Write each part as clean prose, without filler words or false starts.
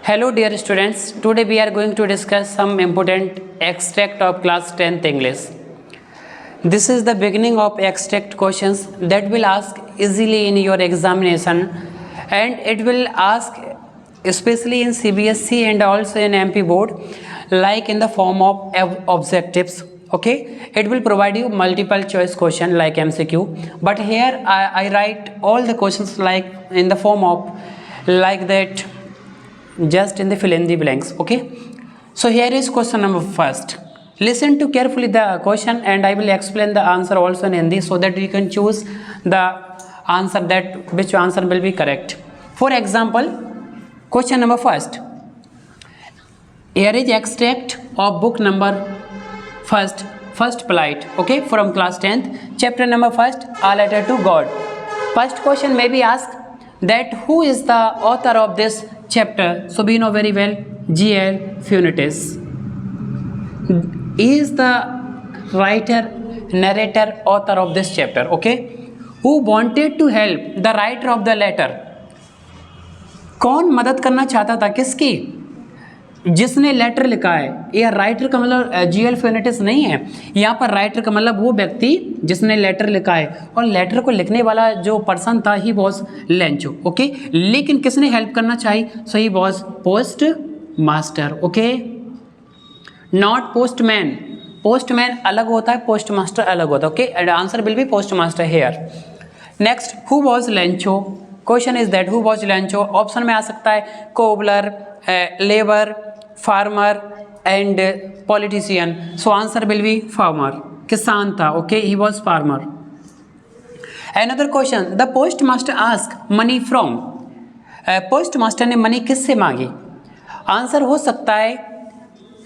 Hello dear students, today we are going to discuss some important extract of class 10th English. This is the beginning of extract questions that will ask easily in your examination, and it will ask especially in CBSE and also in MP board, like in the form of objectives. Okay, it will provide you multiple choice question like MCQ, but here I write all the questions like in the form of like that, just in the fill in the blanks. Okay, so here is question number first. Listen to carefully the question and I will explain the answer also in Hindi, so that you can choose the answer that which answer will be correct. For example, question number first. Here is extract of book number first polite, okay, from class 10th, chapter number first, A Letter to God. First question may be asked that who is the author of this chapter? So we know very well, G.L. Fuentes. He is the writer, narrator, author of this chapter, okay, who wanted to help the writer of the letter. कौन मदद करना चाहता था, किसकी? जिसने letter लिखा है। यह राइटर का मतलब G.L. फ्यूनेटिस नहीं है, यहाँ पर राइटर का मतलब वो व्यक्ति जिसने लेटर लिखा है, और लेटर को लिखने वाला जो पर्सन था ही वॉज लेंचो, ओके। लेकिन किसने हेल्प करना चाहिए? So he was post master, okay, not postman. Postman अलग होता है, पोस्ट मास्टर अलग होता है, okay, and answer will be post master here. Next, who was Lencho? Question is that who was Lencho? Option में आ सकता है cobbler, labour, farmer and politician. So answer will be farmer, किसान था, okay, he was farmer. Another question, the post master ask money from. Post master ने money किससे मांगी? Answer हो सकता है,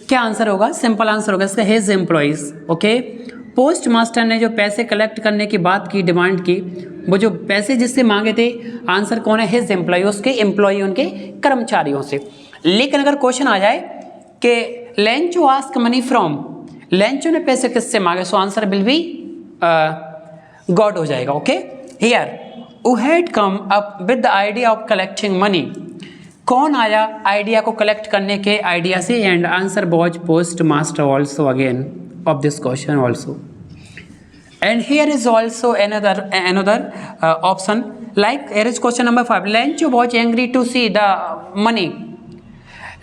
क्या आंसर होगा? सिंपल आंसर होगा इसका, his employees, okay. Post master ने जो पैसे कलेक्ट करने की बात की, डिमांड की, वो जो पैसे जिससे मांगे थे, आंसर कौन है? हिज एम्प्लॉय, उसके एम्प्लॉय, उनके कर्मचारियों से। लेकिन अगर क्वेश्चन आ जाए कि Lencho ask money from, Lencho ने पैसे किससे मांगे, सो आंसर विल बी गॉड हो जाएगा, okay. Here who had come up with the idea of collecting money, कौन आया आइडिया को कलेक्ट करने के आइडिया से? And answer was post master also again of this question also. And here is also another option, like here is question number 5. Lencho was angry to see the money.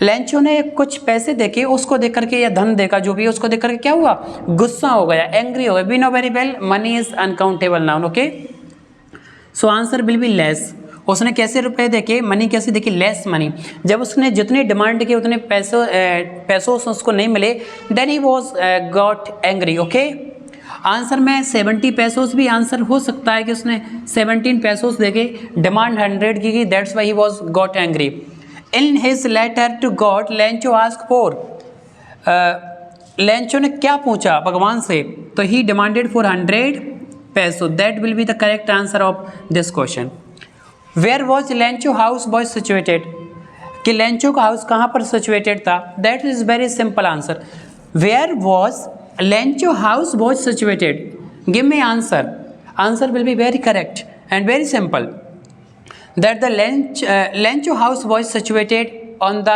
Lencho ने कुछ पैसे देखे, उसको देख करके या धन देखा, जो भी है उसको देख करके क्या हुआ? गुस्सा हो गया, एंग्री हो गया। We know very well money is uncountable noun, okay. So answer will be less. उसने कैसे रुपए देखे, मनी कैसे देखी? Less money. जब उसने जितनी डिमांड की उतने पैसों उसको नहीं मिले, then he was got angry, okay. Answer में 70 पैसोस भी आंसर हो सकता है कि उसने 17 पैसोस देके डिमांड 100 की, that's why he was got angry. In his letter to God Lencho ask for, Lencho ने क्या पूछा भगवान से? तो ही डिमांडेड फॉर 100 पैसो, that will be the correct answer of this question. Where was Lencho house boy situated, कि Lencho का house कहाँ पर सिचुएटेड था? That is very simple answer. Where was Lencho house boy situated? Give me answer, answer will be very correct and very simple, that the Lencho house boy situated on the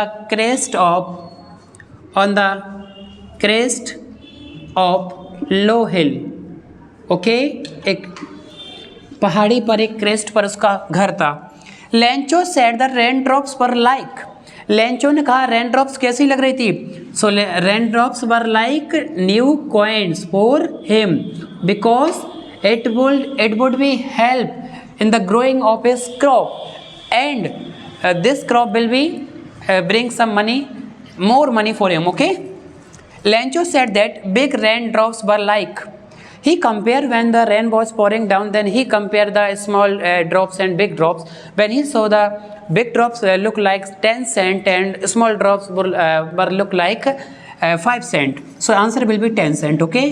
crest of low hill, okay, एक पहाड़ी पर, एक crest पर उसका घर था। Lencho said the rain drops were like, Lencho ने कहा रेन ड्रॉप्स कैसी लग रही थी? So rain drops were like new coins for him, because it would be help in the growing of his crop, and this crop will be bring some money, more money for him, okay. Lencho said that big rain drops were like, he compared when the rain was pouring down, then he compared the small drops and big drops. When he saw the big drops look like 10 cent and small drops were look like 5 cent. So answer will be 10 cent, okay.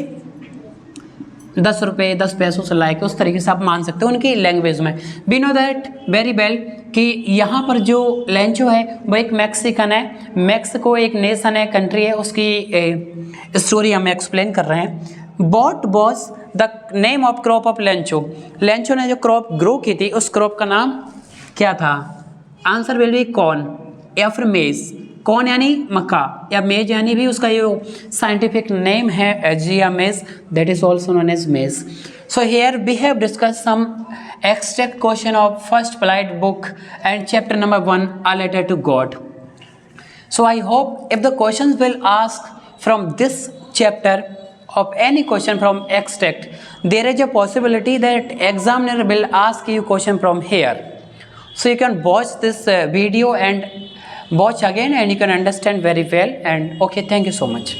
10 रुपये 10 पैसों से like, उस तरीके से आप मान सकते हो उनकी लैंग्वेज में। We know that very well कि यहाँ पर जो लेंचो है वो एक मैक्सिकन है, मैक्सिको एक नेशन है, कंट्री है, उसकी स्टोरी हम एक्सप्लेन कर रहे हैं। What was the name of crop of Lencho, Lencho ने जो क्रॉप ग्रो की थी उस क्रॉप का नाम क्या था? आंसर विल बी कॉर्न, या फिर मेज, कॉर्न यानी मक्का, या मेज यानी भी उसका ये साइंटिफिक नेम है Zea mays, that is also known as maize. So here we have discussed some extract question of first polite book and chapter number 1, A Letter to God. So I hope if the questions will ask from this chapter of any question from extract, there is a possibility that examiner will ask you question from here. So you can watch this video and watch again and you can understand very well. And okay, thank you so much.